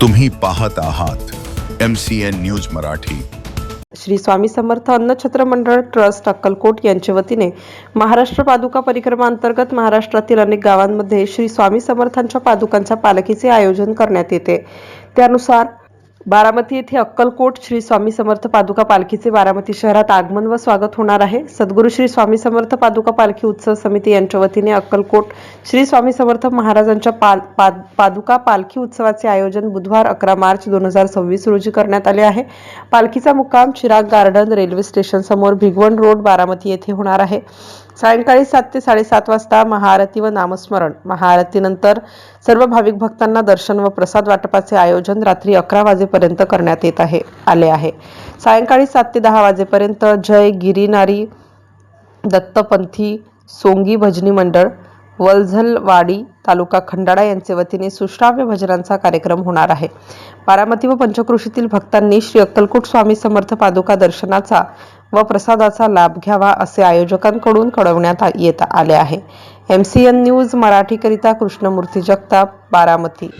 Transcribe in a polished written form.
तुम्ही पाहत आहात MCN न्यूज मराठी। श्री स्वामी समर्थ अन्नछत्र मंडळ ट्रस्ट अक्कलकोट यांच्या वतीने महाराष्ट्र पादुका परिक्रमा अंतर्गत महाराष्ट्रातील अनेक गावांमध्ये श्री स्वामी समर्थांच्या पादुकांच्या पालखीचे आयोजन करण्यात येते। त्यानुसार बारामती येथे अक्कलकोट श्री स्वामी समर्थ पादुका पालखीचे बारामती शहरात आगमन व स्वागत होणार आहे। सद्गुरू श्री स्वामी समर्थ पादुका पालखी उत्सव समिती यांच्या वतीने अक्कलकोट श्री स्वामी समर्थ महाराजांच्या पादुका पालखी उत्सवाचे आयोजन बुधवार 11 मार्च 2026 रोजी करण्यात आले आहे। पालखीचा मुक्काम चिराग गार्डन रेल्वे स्टेशन समोर भिगवण रोड बारामती येथे होणार आहे। सायंकाळी 7 ते 7:30 वाजता महाआरती व नामस्मरण, महाआरतीनंतर सर्व भाविक भक्तांना दर्शन व प्रसाद वाटपाचे आयोजन रात्री 11 वाजेपर्यंत करण्यात आले आहे। सायंकाळी 7 ते 10 वाजेपर्यंत जय गिरीनारी दत्तपंथी सोंगी भजनी मंडळ वलझलवाडी तालुका खंडाळा यांचे वतीने सुश्राव्य भजनांचा कार्यक्रम होणार आहे। बारामती व पंचक्रोशीतील भक्तांनी श्री अक्कलकोट स्वामी समर्थ पादुका दर्शनाचा व प्रसादाचा लाभ घ्यावा असे आयोजकांकडून कळवण्यात येत आले आहे। MCN न्यूज मराठी करिता कृष्णमूर्ती जगताप, बारामती।